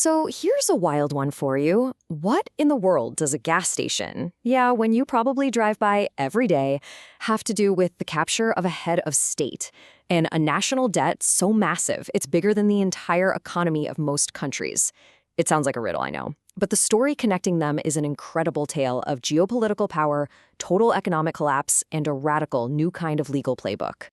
So here's a wild one for you. What in the world does a gas station, yeah, when you probably drive by every day, have to do with the capture of a head of state and a national debt so massive it's bigger than the entire economy of most countries? It sounds like a riddle, I know. But the story connecting them is an incredible tale of geopolitical power, total economic collapse, and a radical new kind of legal playbook.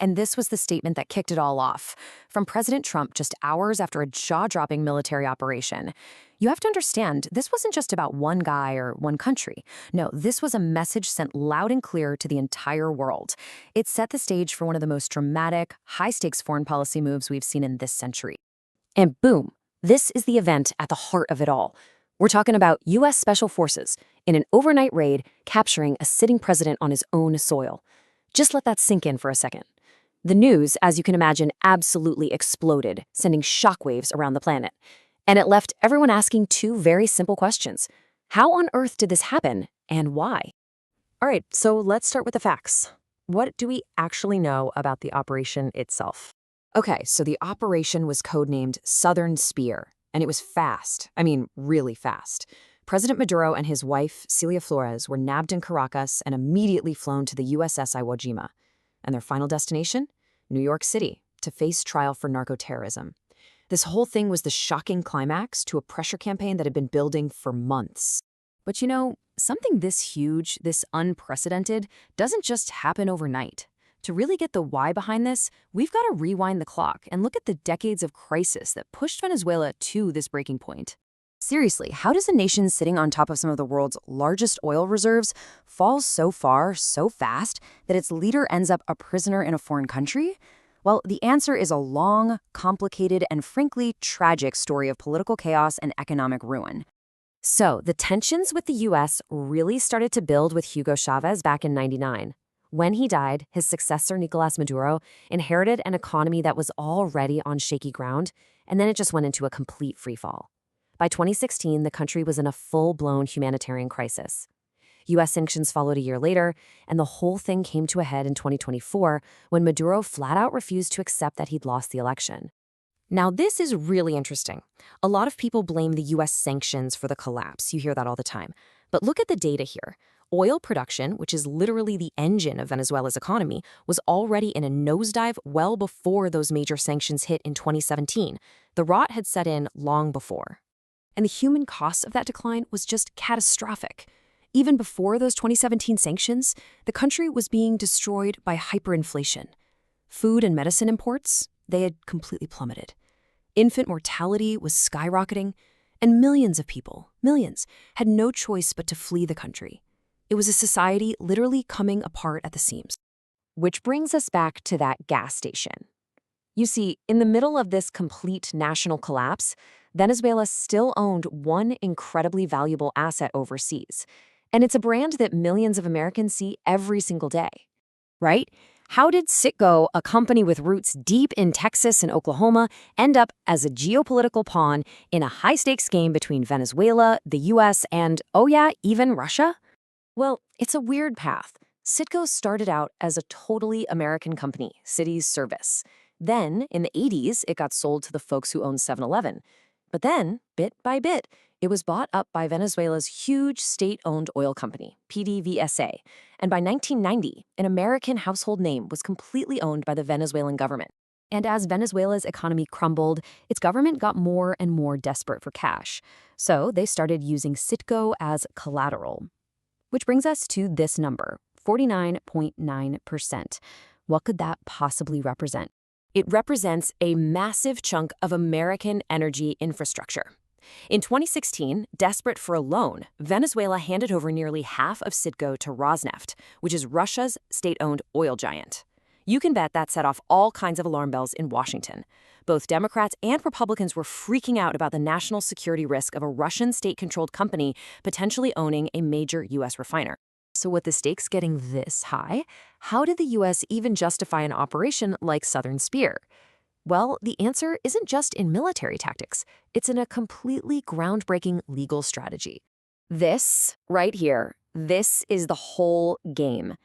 And this was the statement that kicked it all off, from President Trump just hours after a jaw-dropping military operation. You have to understand, this wasn't just about one guy or one country. No, this was a message sent loud and clear to the entire world. It set the stage for one of the most dramatic, high-stakes foreign policy moves we've seen in this century. And boom, this is the event at the heart of it all. We're talking about U.S. Special Forces in an overnight raid capturing a sitting president on his own soil. Just let that sink in for a second. The news, as you can imagine, absolutely exploded, sending shockwaves around the planet. And it left everyone asking two very simple questions. How on earth did this happen, and why? All right, so let's start with the facts. What do we actually know about the operation itself? Okay, so the operation was codenamed Southern Spear, and it was fast. I mean, really fast. President Maduro and his wife, Celia Flores, were nabbed in Caracas and immediately flown to the USS Iwo Jima. And their final destination? New York City, to face trial for narco-terrorism. This whole thing was the shocking climax to a pressure campaign that had been building for months. But you know, something this huge, this unprecedented, doesn't just happen overnight. To really get the why behind this, we've got to rewind the clock and look at the decades of crisis that pushed Venezuela to this breaking point. Seriously, how does a nation sitting on top of some of the world's largest oil reserves fall so far, so fast, that its leader ends up a prisoner in a foreign country? Well, the answer is a long, complicated, and frankly tragic story of political chaos and economic ruin. So, the tensions with the U.S. really started to build with Hugo Chavez back in '99. When he died, his successor, Nicolas Maduro, inherited an economy that was already on shaky ground, and then it just went into a complete freefall. By 2016, the country was in a full-blown humanitarian crisis. U.S. sanctions followed a year later, and the whole thing came to a head in 2024 when Maduro flat-out refused to accept that he'd lost the election. Now, this is really interesting. A lot of people blame the U.S. sanctions for the collapse. You hear that all the time. But look at the data here. Oil production, which is literally the engine of Venezuela's economy, was already in a nosedive well before those major sanctions hit in 2017. The rot had set in long before. And the human cost of that decline was just catastrophic. Even before those 2017 sanctions, the country was being destroyed by hyperinflation. Food and medicine imports, they had completely plummeted. Infant mortality was skyrocketing, and millions of people, millions, had no choice but to flee the country. It was a society literally coming apart at the seams. Which brings us back to that gas station. You see, in the middle of this complete national collapse, Venezuela still owned one incredibly valuable asset overseas. And it's a brand that millions of Americans see every single day. Right? How did Citgo, a company with roots deep in Texas and Oklahoma, end up as a geopolitical pawn in a high-stakes game between Venezuela, the U.S., and, oh yeah, even Russia? Well, it's a weird path. Citgo started out as a totally American company, Cities Service. Then, in the 80s, it got sold to the folks who owned 7-Eleven. But then, bit by bit, it was bought up by Venezuela's huge state-owned oil company, PDVSA. And by 1990, an American household name was completely owned by the Venezuelan government. And as Venezuela's economy crumbled, its government got more and more desperate for cash. So they started using Citgo as collateral. Which brings us to this number, 49.9%. What could that possibly represent? It represents a massive chunk of American energy infrastructure. In 2016, desperate for a loan, Venezuela handed over nearly half of Citgo to Rosneft, which is Russia's state-owned oil giant. You can bet that set off all kinds of alarm bells in Washington. Both Democrats and Republicans were freaking out about the national security risk of a Russian state-controlled company potentially owning a major U.S. refiner. So with the stakes getting this high, how did the U.S. even justify an operation like Southern Spear? Well, the answer isn't just in military tactics. It's in a completely groundbreaking legal strategy. This, right here, this is the whole game.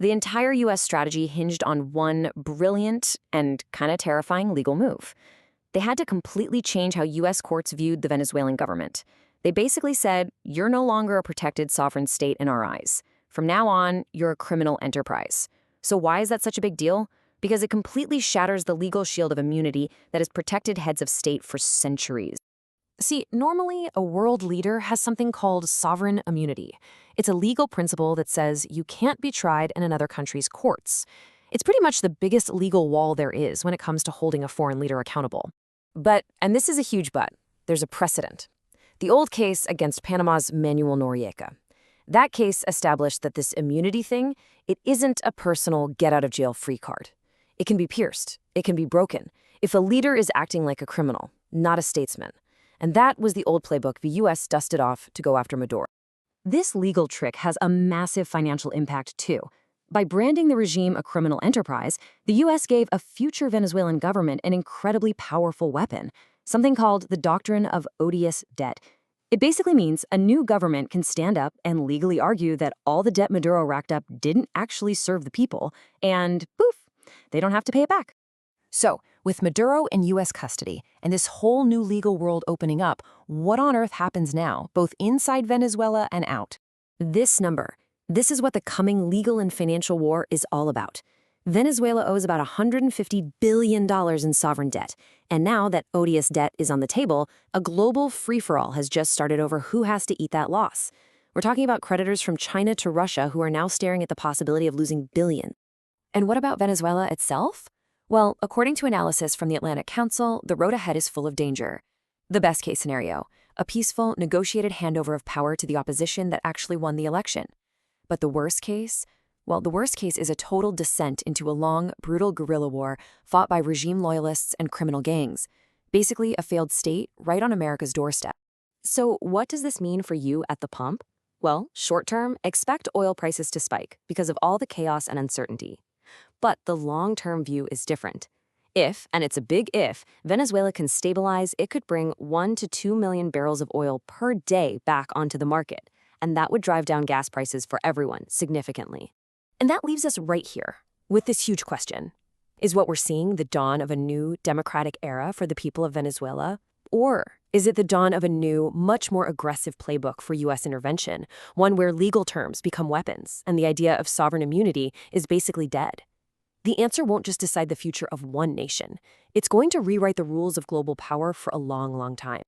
The entire U.S. strategy hinged on one brilliant and kind of terrifying legal move. They had to completely change how U.S. courts viewed the Venezuelan government. They basically said, you're no longer a protected sovereign state in our eyes. From now on, you're a criminal enterprise. So why is that such a big deal? Because it completely shatters the legal shield of immunity that has protected heads of state for centuries. See, normally a world leader has something called sovereign immunity. It's a legal principle that says you can't be tried in another country's courts. It's pretty much the biggest legal wall there is when it comes to holding a foreign leader accountable. But, and this is a huge but, there's a precedent. The old case against Panama's Manuel Noriega. That case established that this immunity thing, it isn't a personal get-out-of-jail-free card. It can be pierced. It can be broken. If a leader is acting like a criminal, not a statesman. And that was the old playbook the U.S. dusted off to go after Maduro. This legal trick has a massive financial impact, too. By branding the regime a criminal enterprise, the U.S. gave a future Venezuelan government an incredibly powerful weapon, something called the doctrine of odious debt. It basically means a new government can stand up and legally argue that all the debt Maduro racked up didn't actually serve the people, and poof, they don't have to pay it back. So, with Maduro in U.S. custody and this whole new legal world opening up, what on earth happens now, both inside Venezuela and out? This number. This is what the coming legal and financial war is all about. Venezuela owes about $150 billion in sovereign debt. And now that odious debt is on the table, a global free-for-all has just started over who has to eat that loss. We're talking about creditors from China to Russia who are now staring at the possibility of losing billions. And what about Venezuela itself? Well, according to analysis from the Atlantic Council, the road ahead is full of danger. The best-case scenario, a peaceful, negotiated handover of power to the opposition that actually won the election. But the worst case? Well, the worst case is a total descent into a long, brutal guerrilla war fought by regime loyalists and criminal gangs. Basically, a failed state right on America's doorstep. So what does this mean for you at the pump? Well, short-term, expect oil prices to spike because of all the chaos and uncertainty. But the long-term view is different. If, and it's a big if, Venezuela can stabilize, it could bring 1 to 2 million barrels of oil per day back onto the market. And that would drive down gas prices for everyone significantly. And that leaves us right here with this huge question. Is what we're seeing the dawn of a new democratic era for the people of Venezuela? Or is it the dawn of a new, much more aggressive playbook for U.S. intervention, one where legal terms become weapons and the idea of sovereign immunity is basically dead? The answer won't just decide the future of one nation. It's going to rewrite the rules of global power for a long, long time.